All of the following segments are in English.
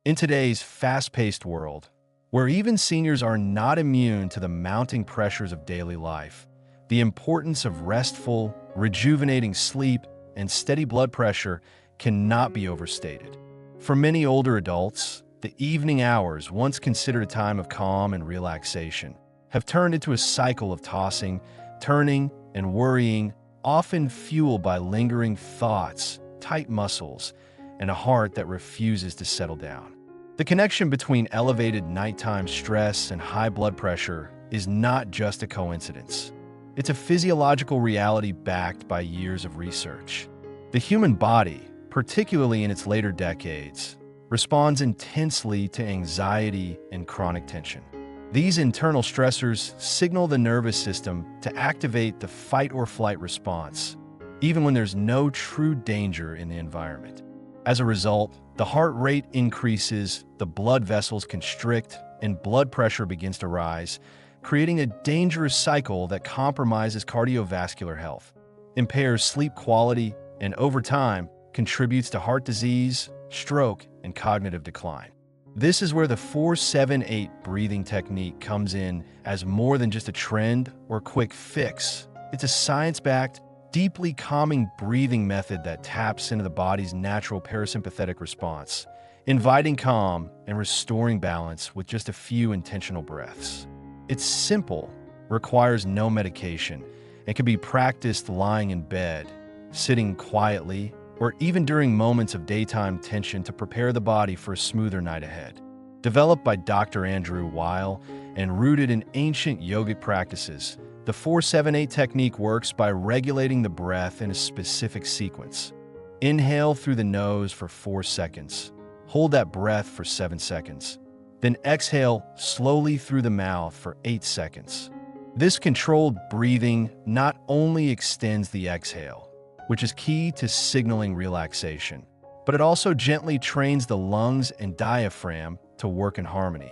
In today's fast-paced world, where even seniors are not immune to the mounting pressures of daily life, the importance of restful, rejuvenating sleep and steady blood pressure cannot be overstated. For many older adults, the evening hours, once considered a time of calm and relaxation, have turned into a cycle of tossing, turning, and worrying, often fueled by lingering thoughts, tight muscles, and a heart that refuses to settle down. The connection between elevated nighttime stress and high blood pressure is not just a coincidence. It's a physiological reality backed by years of research. The human body, particularly in its later decades, responds intensely to anxiety and chronic tension. These internal stressors signal the nervous system to activate the fight-or-flight response, even when there's no true danger in the environment. As a result, the heart rate increases, the blood vessels constrict, and blood pressure begins to rise, creating a dangerous cycle that compromises cardiovascular health, impairs sleep quality, and over time, contributes to heart disease, stroke, and cognitive decline. This is where the 4-7-8 breathing technique comes in as more than just a trend or quick fix. It's a science-backed, deeply calming breathing method that taps into the body's natural parasympathetic response, inviting calm and restoring balance with just a few intentional breaths. It's simple, requires no medication, and can be practiced lying in bed, sitting quietly, or even during moments of daytime tension to prepare the body for a smoother night ahead. Developed by Dr. Andrew Weil and rooted in ancient yogic practices, the 4-7-8 technique works by regulating the breath in a specific sequence. Inhale through the nose for 4 seconds. Hold that breath for 7 seconds. Then exhale slowly through the mouth for 8 seconds. This controlled breathing not only extends the exhale, which is key to signaling relaxation, but it also gently trains the lungs and diaphragm to work in harmony,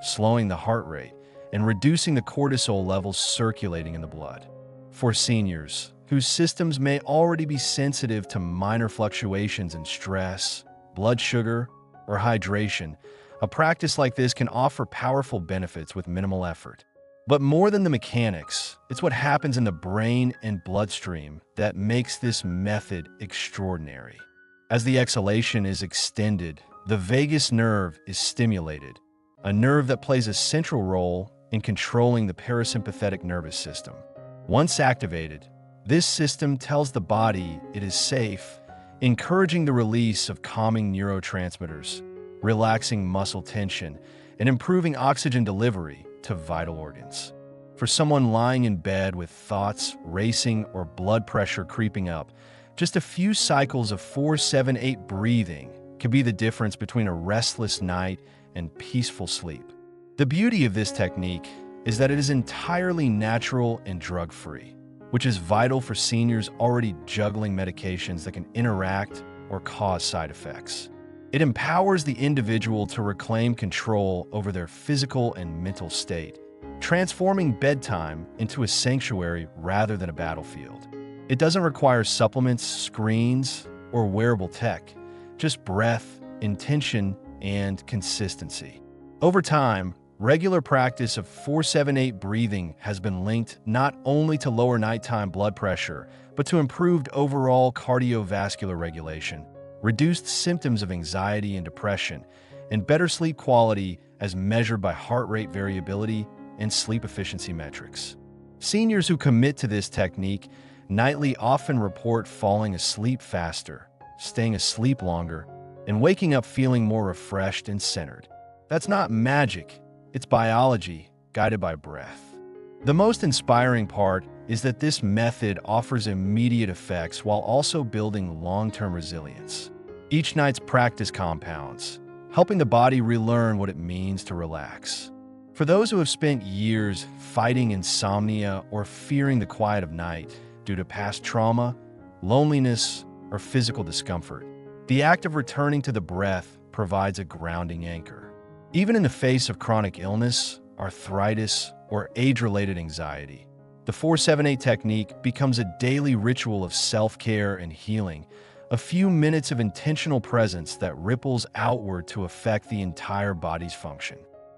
slowing the heart rate and reducing the cortisol levels circulating in the blood. For seniors, whose systems may already be sensitive to minor fluctuations in stress, blood sugar, or hydration, a practice like this can offer powerful benefits with minimal effort. But more than the mechanics, it's what happens in the brain and bloodstream that makes this method extraordinary. As the exhalation is extended, the vagus nerve is stimulated, a nerve that plays a central role in controlling the parasympathetic nervous system. Once activated, this system tells the body it is safe, encouraging the release of calming neurotransmitters, relaxing muscle tension, and improving oxygen delivery to vital organs. For someone lying in bed with thoughts racing or blood pressure creeping up, just a few cycles of 4-7-8 breathing can be the difference between a restless night and peaceful sleep. The beauty of this technique is that it is entirely natural and drug-free, which is vital for seniors already juggling medications that can interact or cause side effects. It empowers the individual to reclaim control over their physical and mental state, transforming bedtime into a sanctuary rather than a battlefield. It doesn't require supplements, screens, or wearable tech, just breath, intention, and consistency. Over time, regular practice of 4-7-8 breathing has been linked not only to lower nighttime blood pressure, but to improved overall cardiovascular regulation, reduced symptoms of anxiety and depression, and better sleep quality as measured by heart rate variability and sleep efficiency metrics. Seniors who commit to this technique nightly often report falling asleep faster, staying asleep longer, and waking up feeling more refreshed and centered. That's not magic, it's biology guided by breath. The most inspiring part is that this method offers immediate effects while also building long-term resilience. Each night's practice compounds, helping the body relearn what it means to relax. For those who have spent years fighting insomnia or fearing the quiet of night due to past trauma, loneliness, or physical discomfort, the act of returning to the breath provides a grounding anchor. Even in the face of chronic illness, arthritis, or age-related anxiety, the 4-7-8 technique becomes a daily ritual of self-care and healing, a few minutes of intentional presence that ripples outward to affect the entire body's function.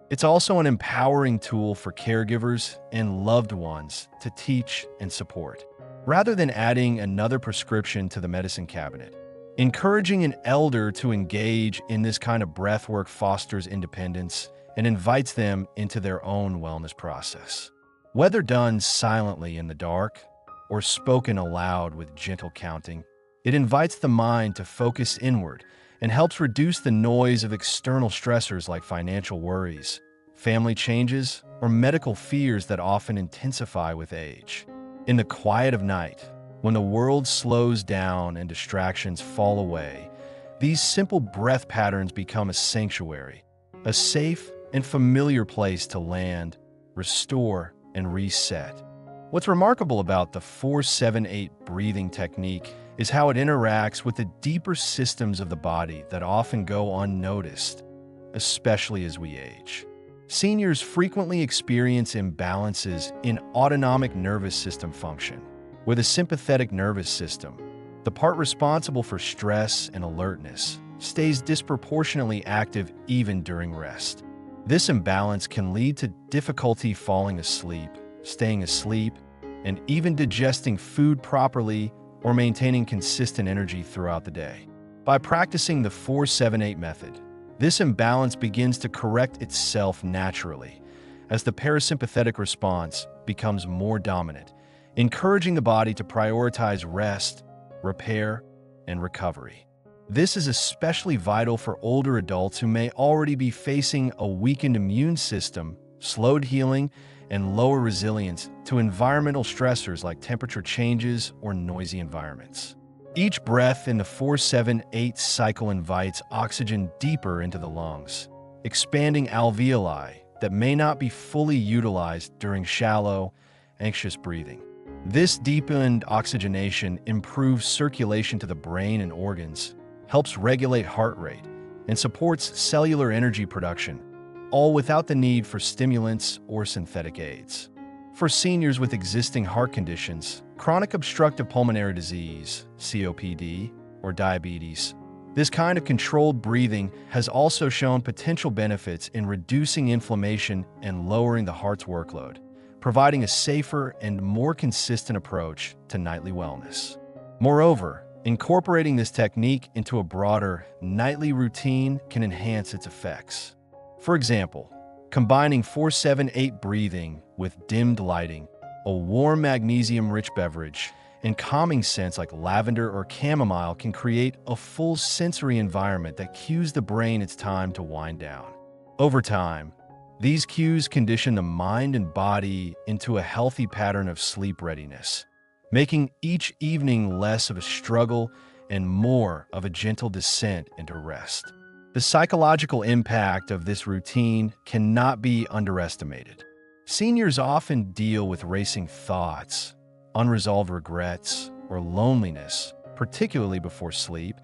It's also an empowering tool for caregivers and loved ones to teach and support, rather than adding another prescription to the medicine cabinet. Encouraging an elder to engage in this kind of breathwork fosters independence and invites them into their own wellness process. Whether done silently in the dark or spoken aloud with gentle counting, it invites the mind to focus inward and helps reduce the noise of external stressors like financial worries, family changes, or medical fears that often intensify with age. In the quiet of night, when the world slows down and distractions fall away, these simple breath patterns become a sanctuary, a safe and familiar place to land, restore, and reset. What's remarkable about the 4-7-8 breathing technique is how it interacts with the deeper systems of the body that often go unnoticed, especially as we age. Seniors frequently experience imbalances in autonomic nervous system function, where the sympathetic nervous system, the part responsible for stress and alertness, stays disproportionately active even during rest. This imbalance can lead to difficulty falling asleep, staying asleep, and even digesting food properly or maintaining consistent energy throughout the day. By practicing the 4-7-8 method, this imbalance begins to correct itself naturally as the parasympathetic response becomes more dominant, encouraging the body to prioritize rest, repair, and recovery. This is especially vital for older adults who may already be facing a weakened immune system, slowed healing, and lower resilience to environmental stressors like temperature changes or noisy environments. Each breath in the 4-7-8 cycle invites oxygen deeper into the lungs, expanding alveoli that may not be fully utilized during shallow, anxious breathing. This deepened oxygenation improves circulation to the brain and organs, helps regulate heart rate, and supports cellular energy production, all without the need for stimulants or synthetic aids. For seniors with existing heart conditions, chronic obstructive pulmonary disease, COPD, or diabetes, this kind of controlled breathing has also shown potential benefits in reducing inflammation and lowering the heart's workload, providing a safer and more consistent approach to nightly wellness. Moreover, incorporating this technique into a broader nightly routine can enhance its effects. For example, combining 4-7-8 breathing with dimmed lighting, a warm magnesium-rich beverage, and calming scents like lavender or chamomile can create a full sensory environment that cues the brain it's time to wind down. Over time, these cues condition the mind and body into a healthy pattern of sleep readiness, making each evening less of a struggle and more of a gentle descent into rest. The psychological impact of this routine cannot be underestimated. Seniors often deal with racing thoughts, unresolved regrets, or loneliness, particularly before sleep,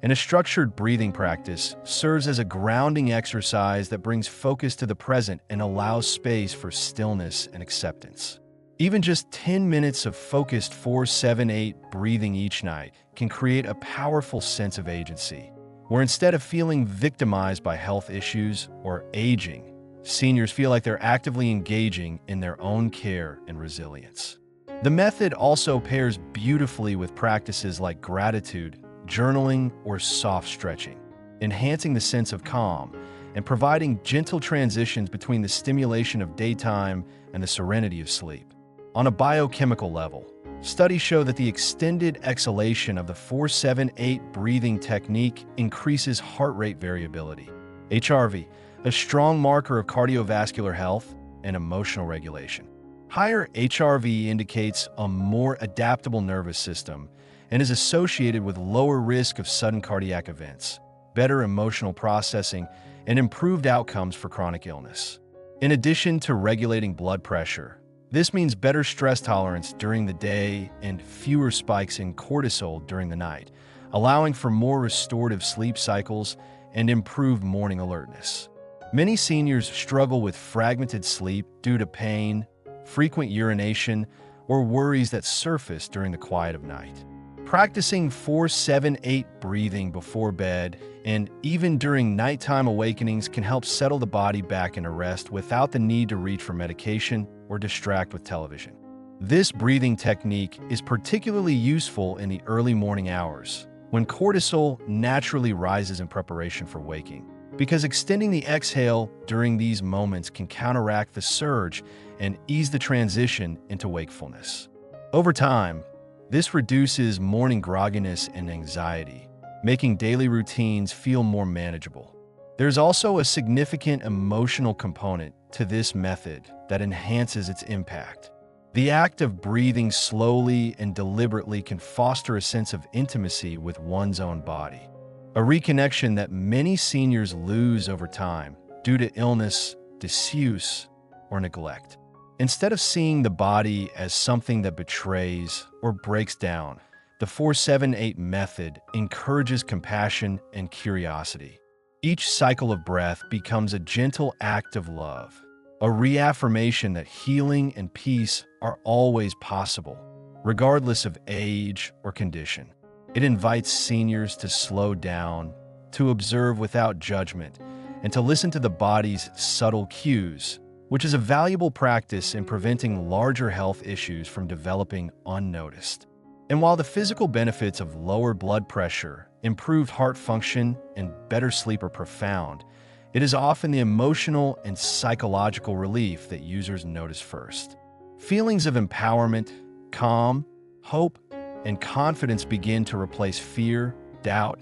and a structured breathing practice serves as a grounding exercise that brings focus to the present and allows space for stillness and acceptance. Even just 10 minutes of focused 4-7-8 breathing each night can create a powerful sense of agency, where instead of feeling victimized by health issues or aging, seniors feel like they're actively engaging in their own care and resilience. The method also pairs beautifully with practices like gratitude, journaling, or soft stretching, enhancing the sense of calm and providing gentle transitions between the stimulation of daytime and the serenity of sleep. On a biochemical level, studies show that the extended exhalation of the 4-7-8 breathing technique increases heart rate variability, HRV, a strong marker of cardiovascular health and emotional regulation. Higher HRV indicates a more adaptable nervous system and is associated with lower risk of sudden cardiac events, better emotional processing, and improved outcomes for chronic illness. In addition to regulating blood pressure, this means better stress tolerance during the day and fewer spikes in cortisol during the night, allowing for more restorative sleep cycles and improved morning alertness. Many seniors struggle with fragmented sleep due to pain, frequent urination, or worries that surface during the quiet of night. Practicing 4-7-8 breathing before bed and even during nighttime awakenings can help settle the body back into rest without the need to reach for medication or distract with television. This breathing technique is particularly useful in the early morning hours, when cortisol naturally rises in preparation for waking, because extending the exhale during these moments can counteract the surge and ease the transition into wakefulness. Over time, this reduces morning grogginess and anxiety, making daily routines feel more manageable. There's also a significant emotional component to this method that enhances its impact. The act of breathing slowly and deliberately can foster a sense of intimacy with one's own body, a reconnection that many seniors lose over time due to illness, disuse, or neglect. Instead of seeing the body as something that betrays or breaks down, the 4-7-8 method encourages compassion and curiosity. Each cycle of breath becomes a gentle act of love, a reaffirmation that healing and peace are always possible, regardless of age or condition. It invites seniors to slow down, to observe without judgment, and to listen to the body's subtle cues, which is a valuable practice in preventing larger health issues from developing unnoticed. And while the physical benefits of lower blood pressure, improved heart function, and better sleep are profound, it is often the emotional and psychological relief that users notice first. Feelings of empowerment, calm, hope, and confidence begin to replace fear, doubt,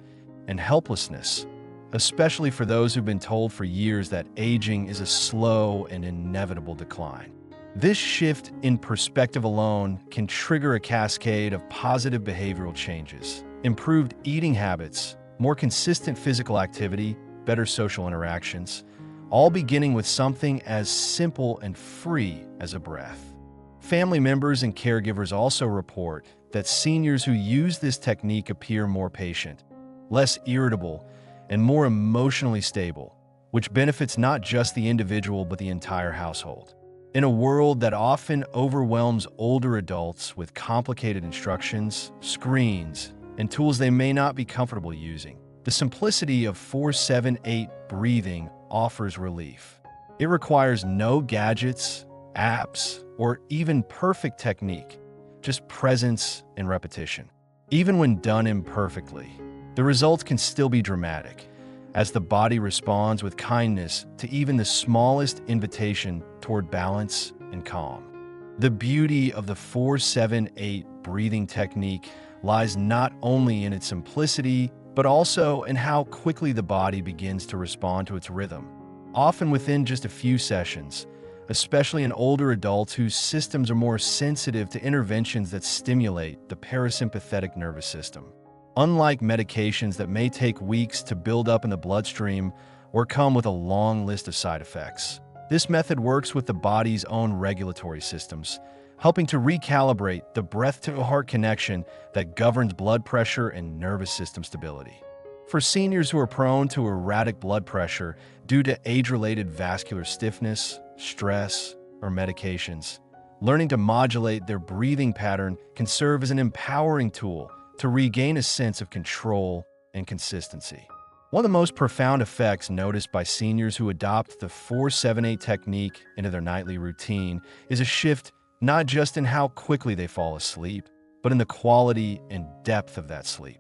and helplessness, especially for those who've been told for years that aging is a slow and inevitable decline. This shift in perspective alone can trigger a cascade of positive behavioral changes, improved eating habits, more consistent physical activity, better social interactions, all beginning with something as simple and free as a breath. Family members and caregivers also report that seniors who use this technique appear more patient, less irritable, and more emotionally stable, which benefits not just the individual but the entire household. In a world that often overwhelms older adults with complicated instructions, screens, and tools they may not be comfortable using, the simplicity of 4-7-8 breathing offers relief. It requires no gadgets, apps, or even perfect technique, just presence and repetition. Even when done imperfectly, the results can still be dramatic, as the body responds with kindness to even the smallest invitation toward balance and calm. The beauty of the 4-7-8 breathing technique lies not only in its simplicity, but also in how quickly the body begins to respond to its rhythm, often within just a few sessions, especially in older adults whose systems are more sensitive to interventions that stimulate the parasympathetic nervous system. Unlike medications that may take weeks to build up in the bloodstream or come with a long list of side effects, this method works with the body's own regulatory systems, helping to recalibrate the breath-to-heart connection that governs blood pressure and nervous system stability. For seniors who are prone to erratic blood pressure due to age-related vascular stiffness, stress, or medications, learning to modulate their breathing pattern can serve as an empowering tool to regain a sense of control and consistency. One of the most profound effects noticed by seniors who adopt the 4-7-8 technique into their nightly routine is a shift not just in how quickly they fall asleep, but in the quality and depth of that sleep.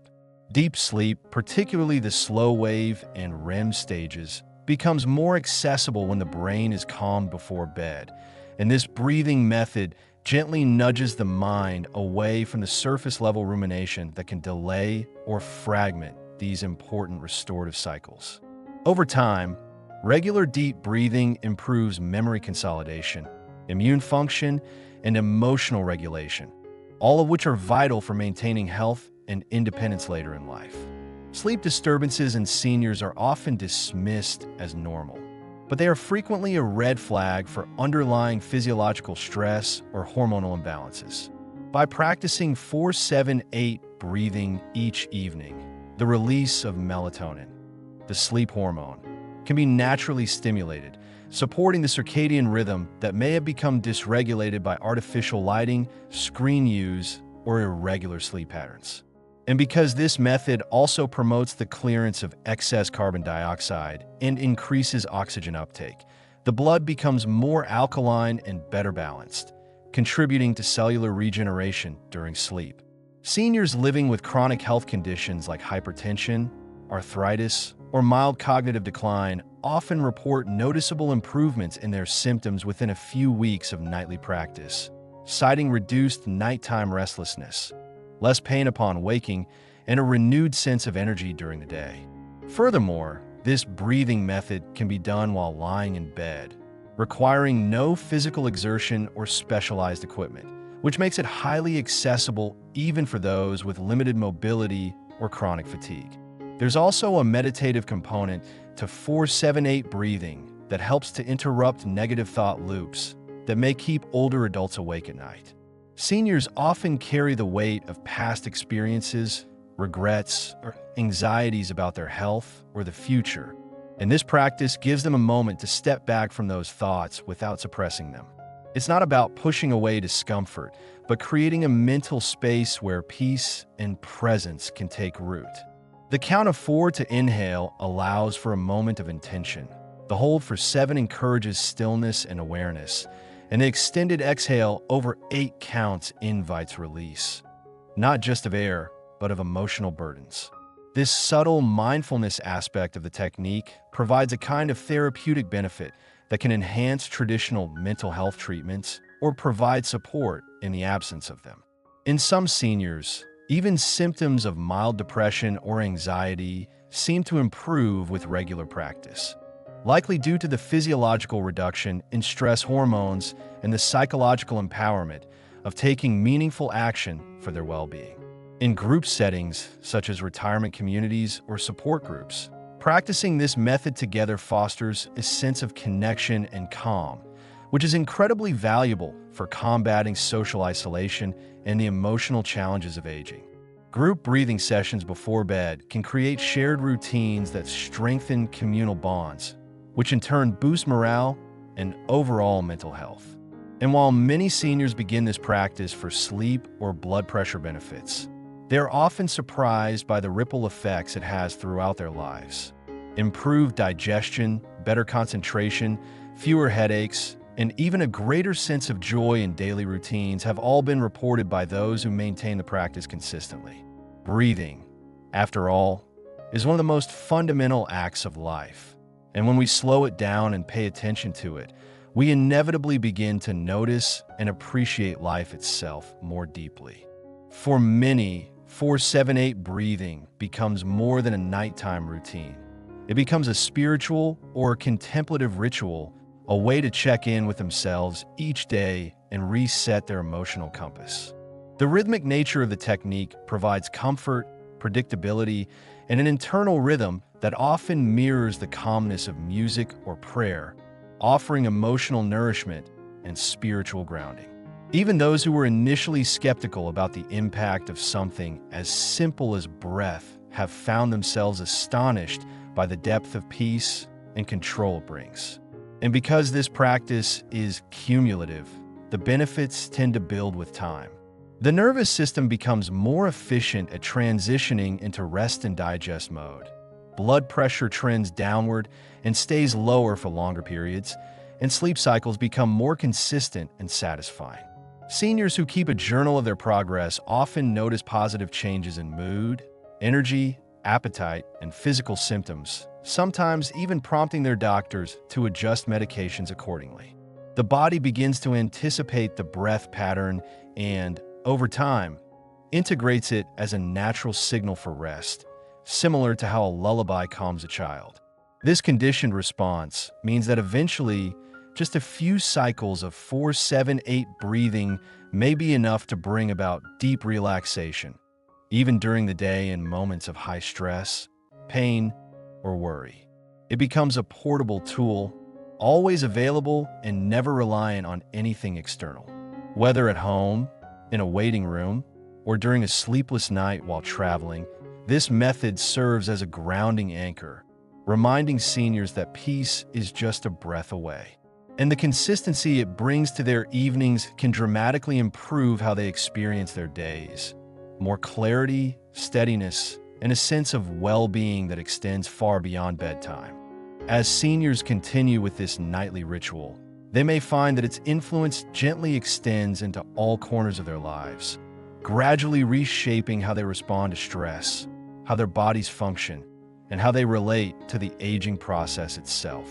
Deep sleep, particularly the slow wave and REM stages, becomes more accessible when the brain is calmed before bed, and this breathing method gently nudges the mind away from the surface-level rumination that can delay or fragment these important restorative cycles. Over time, regular deep breathing improves memory consolidation, immune function, and emotional regulation, all of which are vital for maintaining health and independence later in life. Sleep disturbances in seniors are often dismissed as normal, but they are frequently a red flag for underlying physiological stress or hormonal imbalances. By practicing 4-7-8 breathing each evening, the release of melatonin, the sleep hormone, can be naturally stimulated, supporting the circadian rhythm that may have become dysregulated by artificial lighting, screen use, or irregular sleep patterns. And because this method also promotes the clearance of excess carbon dioxide and increases oxygen uptake, the blood becomes more alkaline and better balanced, contributing to cellular regeneration during sleep. Seniors living with chronic health conditions like hypertension, arthritis, or mild cognitive decline often report noticeable improvements in their symptoms within a few weeks of nightly practice, citing reduced nighttime restlessness, less pain upon waking, and a renewed sense of energy during the day. Furthermore, this breathing method can be done while lying in bed, requiring no physical exertion or specialized equipment, which makes it highly accessible even for those with limited mobility or chronic fatigue. There's also a meditative component to 4-7-8 breathing that helps to interrupt negative thought loops that may keep older adults awake at night. Seniors often carry the weight of past experiences, regrets, or anxieties about their health or the future, and this practice gives them a moment to step back from those thoughts without suppressing them. It's not about pushing away discomfort, but creating a mental space where peace and presence can take root. The count of 4 to inhale allows for a moment of intention. The hold for 7 encourages stillness and awareness, and the extended exhale over 8 counts invites release, not just of air, but of emotional burdens. This subtle mindfulness aspect of the technique provides a kind of therapeutic benefit that can enhance traditional mental health treatments or provide support in the absence of them. In some seniors, even symptoms of mild depression or anxiety seem to improve with regular practice, likely due to the physiological reduction in stress hormones and the psychological empowerment of taking meaningful action for their well-being. In group settings, such as retirement communities or support groups, practicing this method together fosters a sense of connection and calm, which is incredibly valuable for combating social isolation and the emotional challenges of aging. Group breathing sessions before bed can create shared routines that strengthen communal bonds, which in turn boost morale and overall mental health. And while many seniors begin this practice for sleep or blood pressure benefits, they're often surprised by the ripple effects it has throughout their lives. Improved digestion, better concentration, fewer headaches, and even a greater sense of joy in daily routines have all been reported by those who maintain the practice consistently. Breathing, after all, is one of the most fundamental acts of life. And when we slow it down and pay attention to it, we inevitably begin to notice and appreciate life itself more deeply. For many, 4-7-8 breathing becomes more than a nighttime routine. It becomes a spiritual or contemplative ritual, a way to check in with themselves each day and reset their emotional compass. The rhythmic nature of the technique provides comfort, predictability, and an internal rhythm that often mirrors the calmness of music or prayer, offering emotional nourishment and spiritual grounding. Even those who were initially skeptical about the impact of something as simple as breath have found themselves astonished by the depth of peace and control it brings. And because this practice is cumulative, the benefits tend to build with time. The nervous system becomes more efficient at transitioning into rest and digest mode. Blood pressure trends downward and stays lower for longer periods, and sleep cycles become more consistent and satisfying. Seniors who keep a journal of their progress often notice positive changes in mood, energy, appetite, and physical symptoms, sometimes even prompting their doctors to adjust medications accordingly. The body begins to anticipate the breath pattern and, over time, integrates it as a natural signal for rest, similar to how a lullaby calms a child. This conditioned response means that eventually, just a few cycles of 4-7-8 breathing may be enough to bring about deep relaxation, even during the day in moments of high stress, pain, or worry. It becomes a portable tool, always available and never reliant on anything external. Whether at home, in a waiting room, or during a sleepless night while traveling, this method serves as a grounding anchor, reminding seniors that peace is just a breath away. And the consistency it brings to their evenings can dramatically improve how they experience their days, more clarity, steadiness, and a sense of well-being that extends far beyond bedtime. As seniors continue with this nightly ritual, they may find that its influence gently extends into all corners of their lives, gradually reshaping how they respond to stress, how their bodies function, and how they relate to the aging process itself.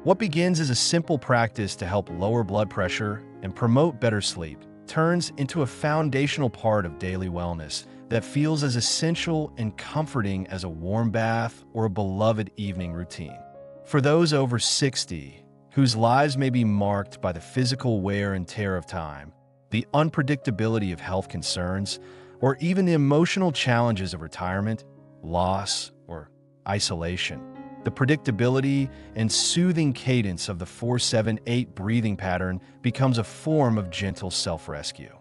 What begins as a simple practice to help lower blood pressure and promote better sleep turns into a foundational part of daily wellness that feels as essential and comforting as a warm bath or a beloved evening routine. For those over 60, whose lives may be marked by the physical wear and tear of time, the unpredictability of health concerns, or even the emotional challenges of retirement, loss, or isolation, the predictability and soothing cadence of the 4-7-8 breathing pattern becomes a form of gentle self-rescue.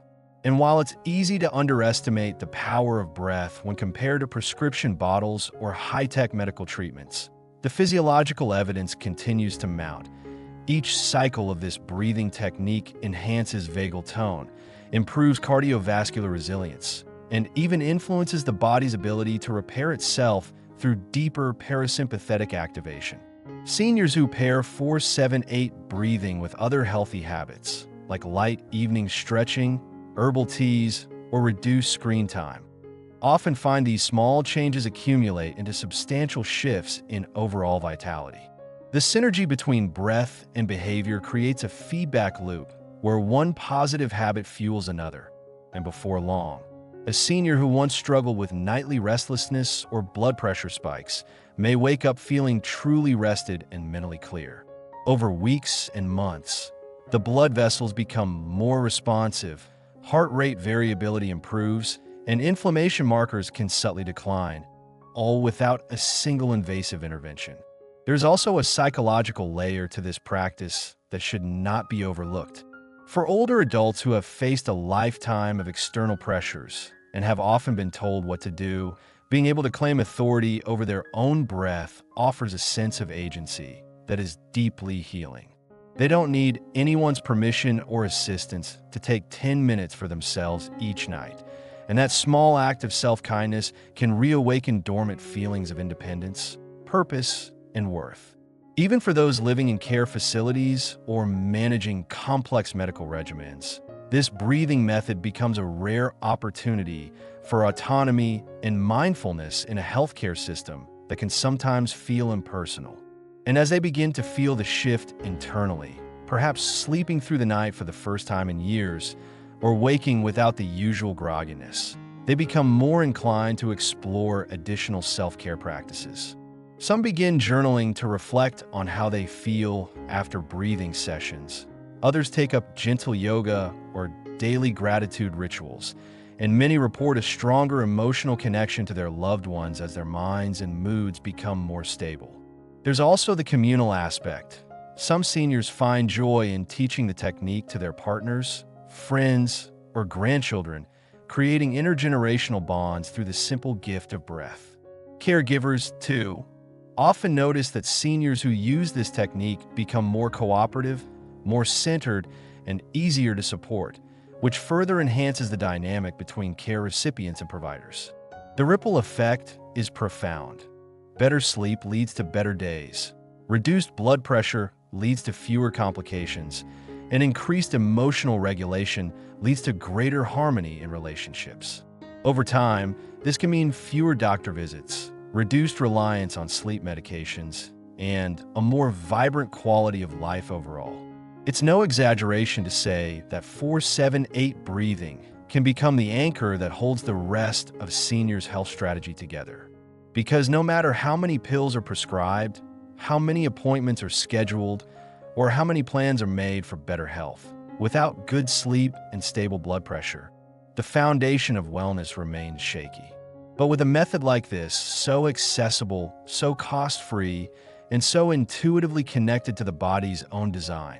And while it's easy to underestimate the power of breath when compared to prescription bottles or high-tech medical treatments, the physiological evidence continues to mount. Each cycle of this breathing technique enhances vagal tone, improves cardiovascular resilience, and even influences the body's ability to repair itself through deeper parasympathetic activation. Seniors who pair 4-7-8 breathing with other healthy habits, like light evening stretching, herbal teas, or reduced screen time, often find these small changes accumulate into substantial shifts in overall vitality. The synergy between breath and behavior creates a feedback loop where one positive habit fuels another, and before long, a senior who once struggled with nightly restlessness or blood pressure spikes may wake up feeling truly rested and mentally clear. Over weeks and months, the blood vessels become more responsive, heart rate variability improves, and inflammation markers can subtly decline, all without a single invasive intervention. There's also a psychological layer to this practice that should not be overlooked. For older adults who have faced a lifetime of external pressures and have often been told what to do, being able to claim authority over their own breath offers a sense of agency that is deeply healing. They don't need anyone's permission or assistance to take 10 minutes for themselves each night, and that small act of self-kindness can reawaken dormant feelings of independence, purpose, and worth. Even for those living in care facilities or managing complex medical regimens, this breathing method becomes a rare opportunity for autonomy and mindfulness in a healthcare system that can sometimes feel impersonal. And as they begin to feel the shift internally, perhaps sleeping through the night for the first time in years, or waking without the usual grogginess, they become more inclined to explore additional self-care practices. Some begin journaling to reflect on how they feel after breathing sessions. Others take up gentle yoga or daily gratitude rituals, and many report a stronger emotional connection to their loved ones as their minds and moods become more stable. There's also the communal aspect. Some seniors find joy in teaching the technique to their partners, friends, or grandchildren, creating intergenerational bonds through the simple gift of breath. Caregivers, too, often notice that seniors who use this technique become more cooperative, more centered, and easier to support, which further enhances the dynamic between care recipients and providers. The ripple effect is profound. Better sleep leads to better days. Reduced blood pressure leads to fewer complications, and increased emotional regulation leads to greater harmony in relationships. Over time, this can mean fewer doctor visits, reduced reliance on sleep medications, and a more vibrant quality of life overall. It's no exaggeration to say that 4-7-8 breathing can become the anchor that holds the rest of seniors' health strategy together. Because no matter how many pills are prescribed, how many appointments are scheduled, or how many plans are made for better health, without good sleep and stable blood pressure, the foundation of wellness remains shaky. But with a method like this, so accessible, so cost-free, and so intuitively connected to the body's own design,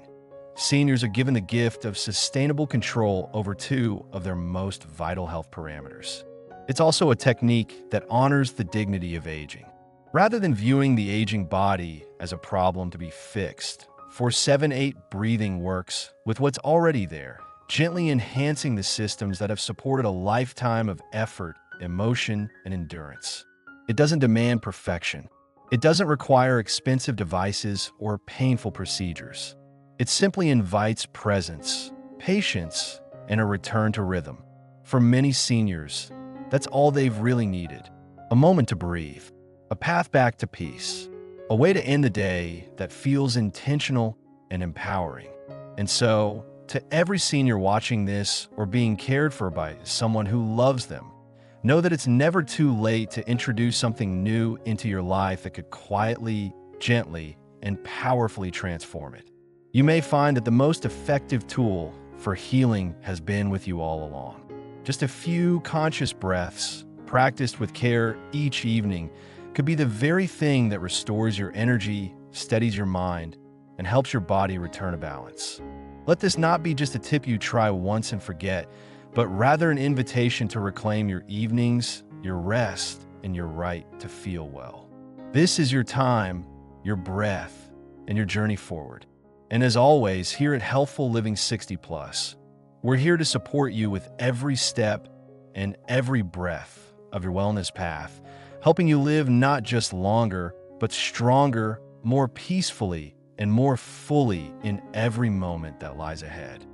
seniors are given the gift of sustainable control over two of their most vital health parameters. It's also a technique that honors the dignity of aging. Rather than viewing the aging body as a problem to be fixed, 4-7-8 breathing works with what's already there, gently enhancing the systems that have supported a lifetime of effort, emotion, and endurance. It doesn't demand perfection. It doesn't require expensive devices or painful procedures. It simply invites presence, patience, and a return to rhythm. For many seniors, that's all they've really needed. A moment to breathe, a path back to peace, a way to end the day that feels intentional and empowering. And so, to every senior watching this or being cared for by someone who loves them, know that it's never too late to introduce something new into your life that could quietly, gently, and powerfully transform it. You may find that the most effective tool for healing has been with you all along. Just a few conscious breaths, practiced with care each evening, could be the very thing that restores your energy, steadies your mind, and helps your body return to balance. Let this not be just a tip you try once and forget, but rather an invitation to reclaim your evenings, your rest, and your right to feel well. This is your time, your breath, and your journey forward. And as always, here at Healthful Living 60 Plus, we're here to support you with every step and every breath of your wellness path, helping you live not just longer, but stronger, more peacefully, and more fully in every moment that lies ahead.